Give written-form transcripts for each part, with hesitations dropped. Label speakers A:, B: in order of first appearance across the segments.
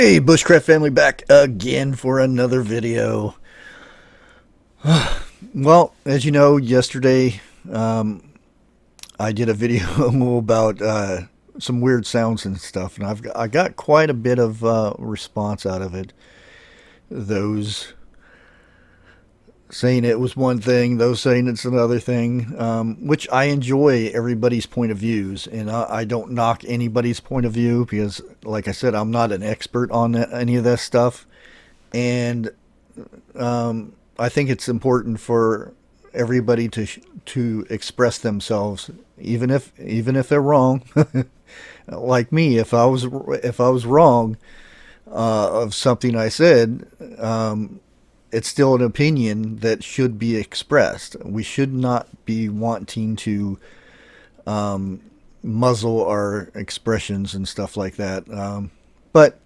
A: Hey, Bushcraft family, back again for another video. Well, as you know, yesterday I did a video about some weird sounds and stuff, and I got quite a bit of response out of it. Those saying it was one thing, those saying it's another thing, which I enjoy everybody's point of views, and I don't knock anybody's point of view because, like I said, I'm not an expert on any of that stuff, and I think it's important for everybody to express themselves, even if they're wrong. Like me, if I was wrong of something I said, it's still an opinion that should be expressed. We should not be wanting to muzzle our expressions and stuff like that. But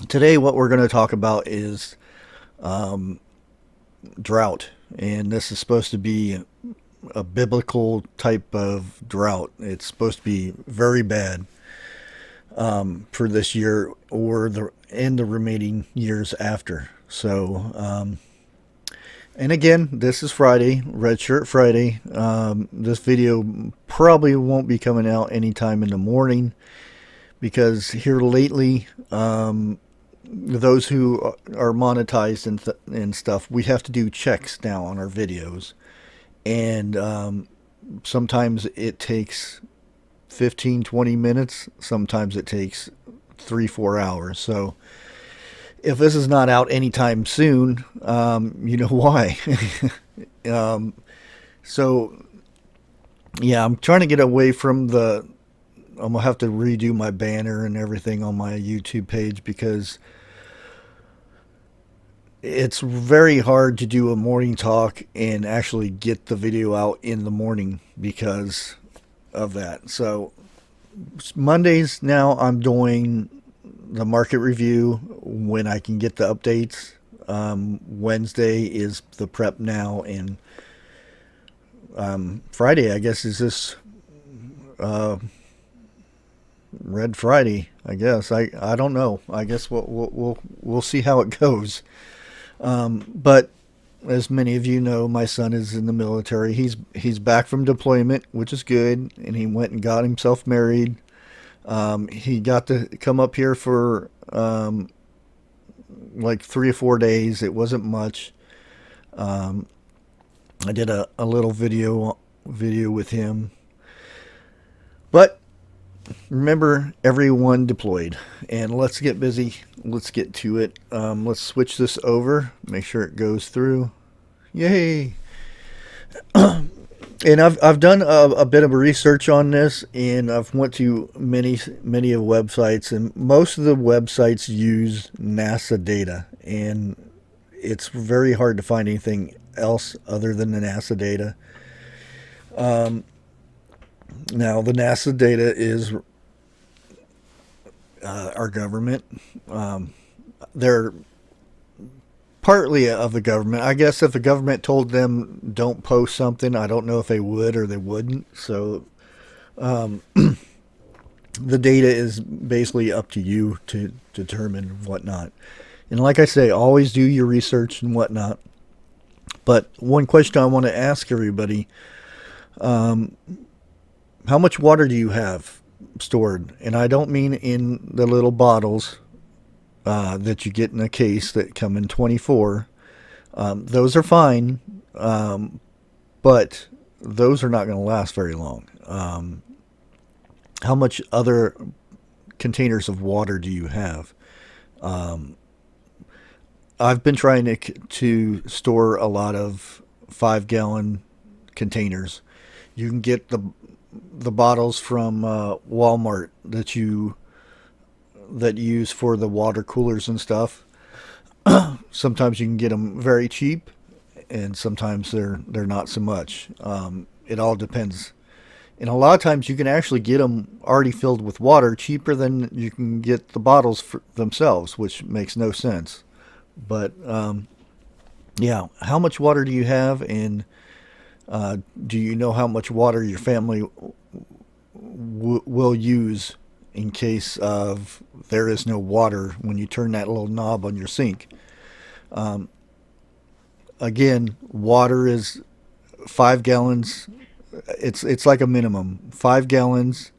A: today, what we're going to talk about is drought, and this is supposed to be a biblical type of drought. It's supposed to be very bad for this year or the remaining years after. So, and again, this is Friday, Red Shirt Friday. This video probably won't be coming out anytime in the morning because here lately, those who are monetized and stuff, we have to do checks now on our videos. And sometimes it takes 15-20 minutes. Sometimes it takes 3-4 hours. So if this is not out anytime soon, you know why. So, yeah, I'm trying to get away from I'm going to have to redo my banner and everything on my YouTube page because it's very hard to do a morning talk and actually get the video out in the morning because of that. So Mondays now I'm doing the market review when I can get the updates. Wednesday is the prep now, and Friday I guess is this Red Friday. I guess I don't know. I guess we'll see how it goes. But as many of you know, my son is in the military. He's back from deployment, which is good, and he went and got himself married. He got to come up here for like 3 or 4 days. It wasn't much. I did a little video with him. But remember, everyone deployed. And let's get busy. Let's get to it. Let's switch this over. Make sure it goes through. Yay! And I've done a bit of research on this, and I've went to many of websites, and most of the websites use NASA data, and it's very hard to find anything else other than the NASA data. Now the NASA data is our government. They're partly of the government. I guess if the government told them don't post something, I don't know if they would or they wouldn't. So the data is basically up to you to determine whatnot. And like I say, always do your research and whatnot. But one question I want to ask everybody, how much water do you have stored? And I don't mean in the little bottles that you get in a case that come in 24. Those are fine, but those are not going to last very long. How much other containers of water do you have? I've been trying to store a lot of 5-gallon containers. You can get the bottles from Walmart that you use for the water coolers and stuff. Sometimes you can get them very cheap, and sometimes they're not so much. It all depends. And a lot of times you can actually get them already filled with water cheaper than you can get the bottles for themselves, which makes no sense. But yeah, how much water do you have, and do you know how much water your family will use in case of there is no water when you turn that little knob on your sink. Again, water is 5 gallons. It's like a minimum 5 gallons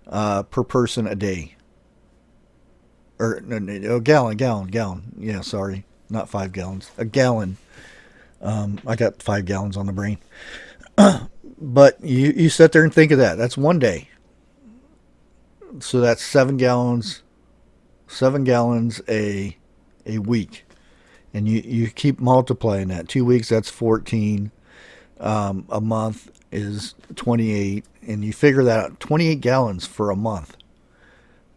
A: per person a day. Or no, a gallon. Yeah, sorry, not 5 gallons. A gallon. I got 5 gallons on the brain. But you sit there and think of that. That's one day. So that's 7 gallons. 7 gallons a week, and you keep multiplying that. 2 weeks, that's 14. A month is 28, and you figure that out. 28 gallons for a month.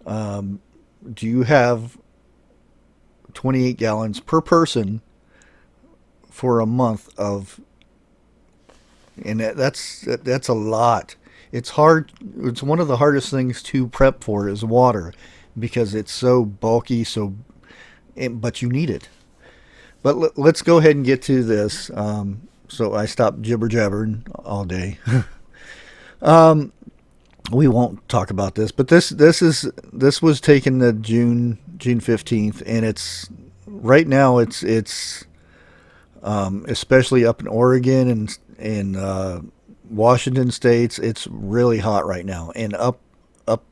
A: Do you have 28 gallons per person for a month of? And that's a lot. It's hard. It's one of the hardest things to prep for is water, because it's so bulky. But you need it. But let's go ahead and get to this. So I stopped jibber jabbering all day. We won't talk about this, but this was taken the June 15th, and it's right now it's especially up in Oregon and Washington states, it's really hot right now, and up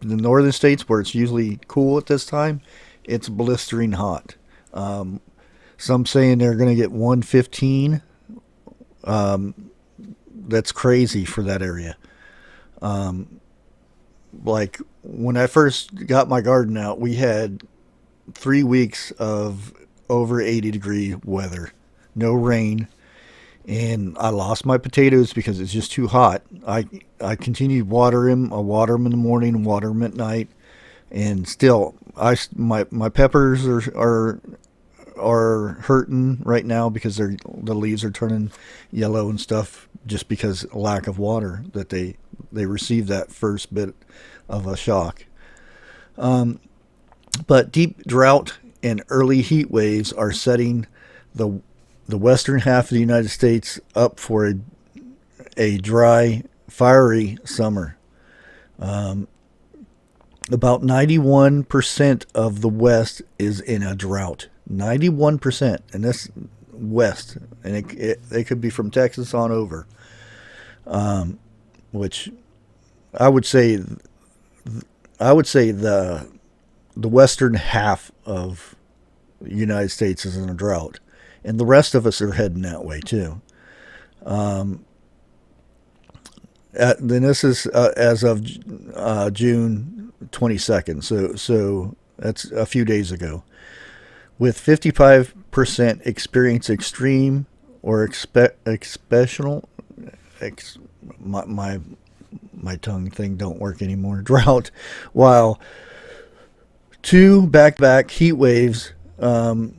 A: in the northern states where it's usually cool at this time, it's blistering hot. Some saying they're going to get 115. That's crazy for that area. Like when I first got my garden out, we had 3 weeks of over 80-degree weather, no rain, and I lost my potatoes because it's just too hot. I continued to water them. I water them in the morning and water them at night, and still, my peppers are hurting right now because the leaves are turning yellow and stuff, just because lack of water that they received that first bit of a shock. But deep drought and early heat waves are setting the western half of the United States up for a dry, fiery summer. About 91% of the West is in a drought. 91%, and that's West, and it could be from Texas on over. Which I would say the western half of the United States is in a drought, and the rest of us are heading that way too. Then this is as of June 22nd, so that's a few days ago. With 55% experience extreme or exceptional, my tongue thing don't work anymore, drought, while 2 back-to-back heat waves, drying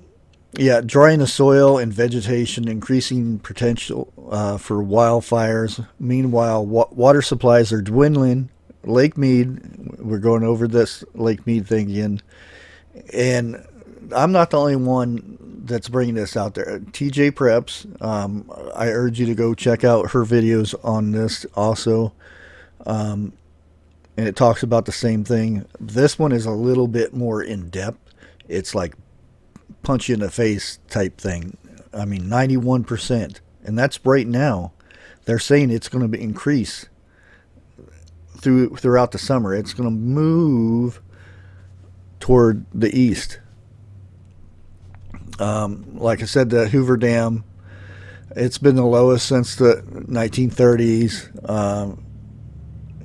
A: the soil and vegetation, increasing potential for wildfires. Meanwhile, water supplies are dwindling. Lake Mead, we're going over this Lake Mead thing again, and I'm not the only one that's bringing this out there. TJ Preps, I urge you to go check out her videos on this also. And it talks about the same thing. This one is a little bit more in depth. It's like punch you in the face type thing. I mean, 91%. And that's right now. They're saying it's going to increase throughout the summer. It's going to move toward the east. Like I said, the Hoover Dam, it's been the lowest since the 1930s,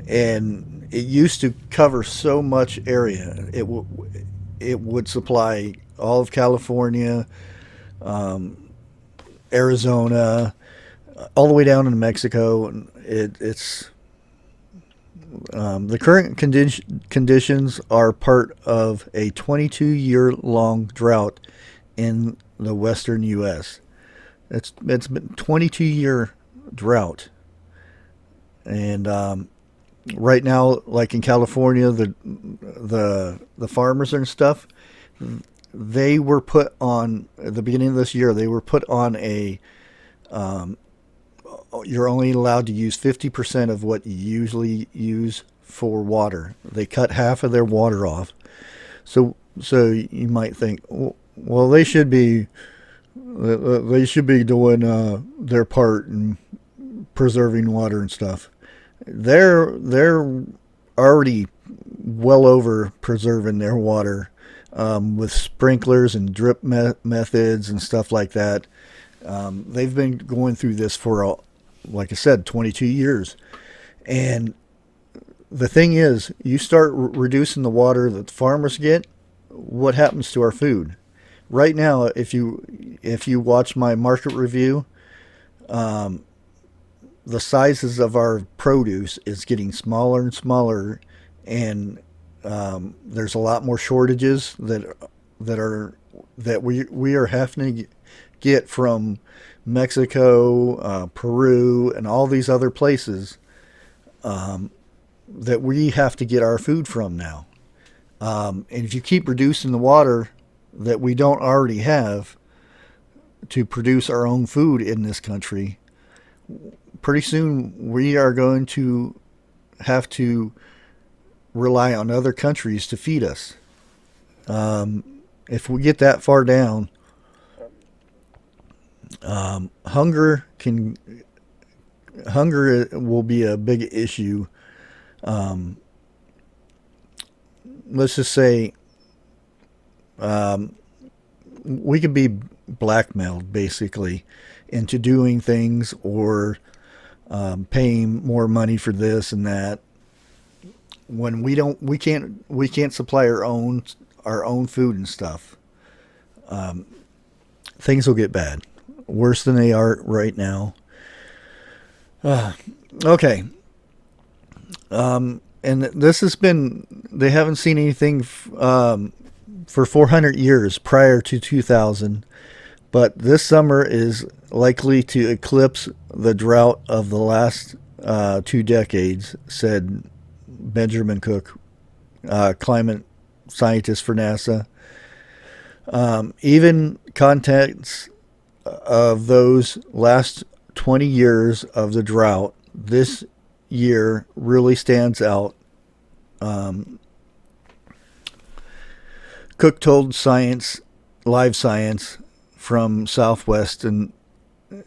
A: and it used to cover so much area. It would supply all of California, Arizona, all the way down into Mexico. It's the current conditions are part of a 22-year-long drought in the western U.S. It's been 22-year drought, and right now, like in California, the farmers and stuff, they were put on at the beginning of this year. They were put on a you're only allowed to use 50% of what you usually use for water. They cut half of their water off. So you might think, well, they should be doing their part in preserving water and stuff. They're already well over preserving their water with sprinklers and drip methods and stuff like that. They've been going through this for, like I said, 22 years. And the thing is, you start reducing the water that the farmers get, what happens to our food? Right now, if you watch my market review, the sizes of our produce is getting smaller and smaller, and there's a lot more shortages that we are having to get from Mexico, Peru, and all these other places that we have to get our food from now. And if you keep reducing the water that we don't already have to produce our own food in this country, pretty soon we are going to have to rely on other countries to feed us. If we get that far down, hunger will be a big issue. Let's just say we could be blackmailed basically into doing things, or paying more money for this and that, when we can't supply our own food and stuff. Things will get bad, worse than they are right now. Okay. And this has been, they haven't seen anything for 400 years prior to 2000, but this summer is likely to eclipse the drought of the last 2 decades, said Benjamin Cook, climate scientist for NASA. Even contents of those last 20 years of the drought, this year really stands out. Cook told Live Science from Southwest, and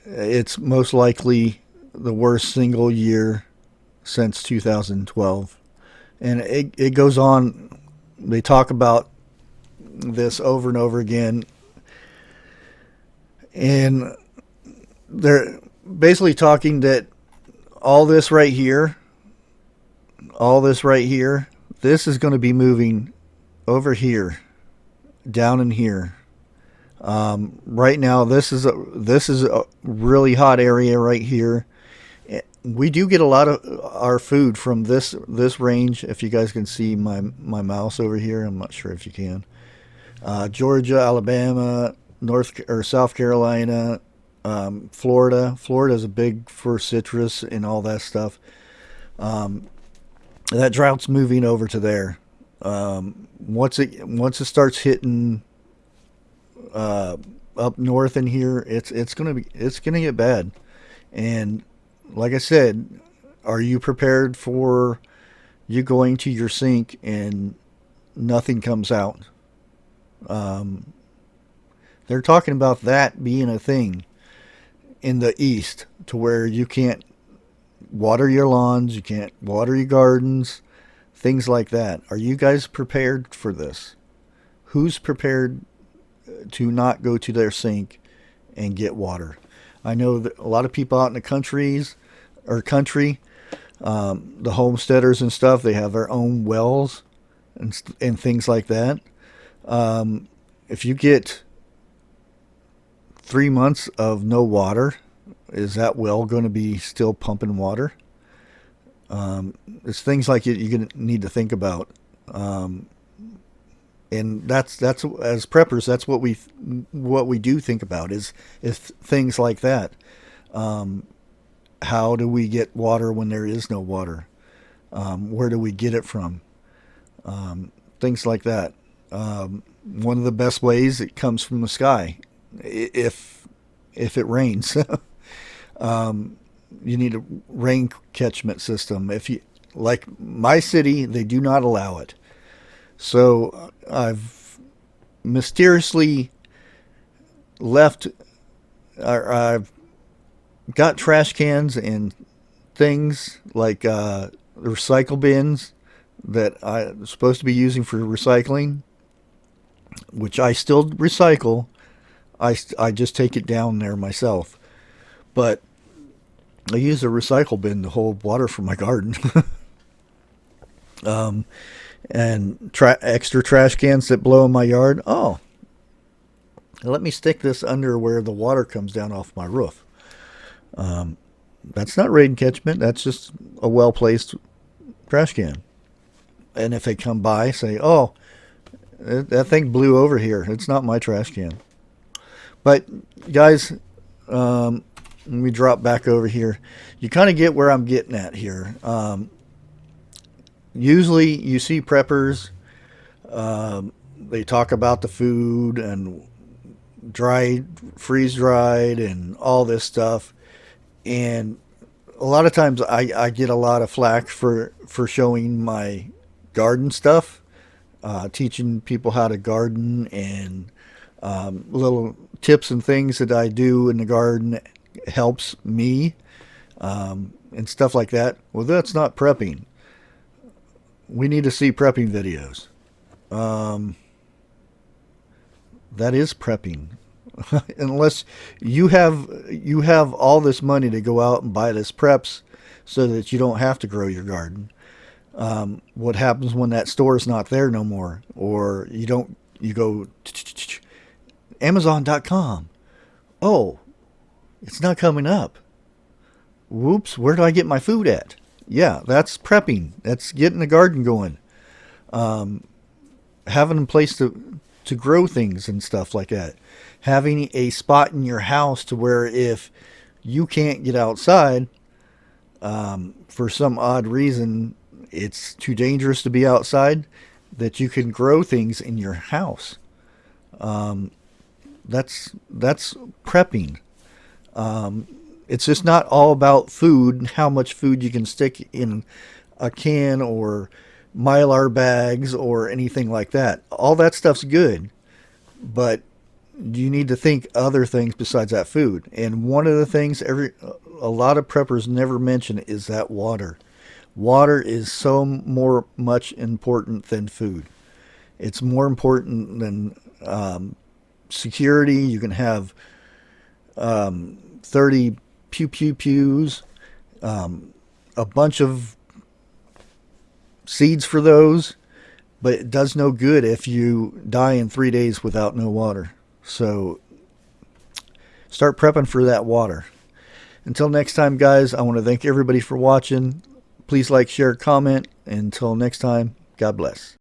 A: it's most likely the worst single year since 2012. And it goes on. They talk about this over and over again. And they're basically talking that all this right here, this is going to be moving over here, down in here. Right now, this is a really hot area right here. We do get a lot of our food from this range. If you guys can see my mouse over here, I'm not sure if you can. Georgia, Alabama, South Carolina, Florida. Florida is big for citrus and all that stuff. That drought's moving over to there. Once it starts hitting up north in here, it's gonna get bad. And like I said, are you prepared for you going to your sink and nothing comes out? They're talking about that being a thing in the East, to where you can't water your lawns, you can't water your gardens, things like that. Are you guys prepared for this? Who's prepared to not go to their sink and get water? I know that a lot of people out in the country, the homesteaders and stuff, they have their own wells and things like that. If you get 3 months of no water, is that well going to be still pumping water? It's things like you're going to need to think about. And that's as preppers, that's what we do think about is things like that. How do we get water when there is no water? Where do we get it from? Things like that. One of the best ways, it comes from the sky. If it rains, you need a rain catchment system. like my city, they do not allow it. So I've mysteriously left, or I've got trash cans and things like recycle bins that I'm supposed to be using for recycling, which I still recycle. I just take it down there myself. But I use a recycle bin to hold water for my garden. And extra trash cans that blow in my yard. Oh, let me stick this under where the water comes down off my roof. That's not rain catchment. That's just a well-placed trash can. And if they come by, say, oh, that thing blew over here. It's not my trash can. But, guys, let me drop back over here. You kind of get where I'm getting at here. Usually you see preppers, they talk about the food and dried, freeze-dried, and all this stuff. And a lot of times I get a lot of flack for showing my garden stuff, teaching people how to garden, and little tips and things that I do in the garden helps me, and stuff like that. Well, that's not prepping. We need to see prepping videos. That is prepping. Unless you have all this money to go out and buy this preps so that you don't have to grow your garden. What happens when that store is not there no more, or you go Amazon.com. Oh, it's not coming up. Whoops, where do I get my food at? Yeah, that's prepping. That's getting the garden going. Having a place to grow things and stuff like that. Having a spot in your house to where if you can't get outside, for some odd reason, it's too dangerous to be outside, that you can grow things in your house. That's prepping. It's just not all about food, how much food you can stick in a can or Mylar bags or anything like that. All that stuff's good, but you need to think other things besides that food. And one of the things a lot of preppers never mention is that water. Water is so much important than food. It's more important than security. You can have 30 pews, a bunch of seeds for those, but it does no good if you die in 3 days without no water. So start prepping for that water. Until next time, guys, I want to thank everybody for watching. Please like, share, comment. Until next time, God bless.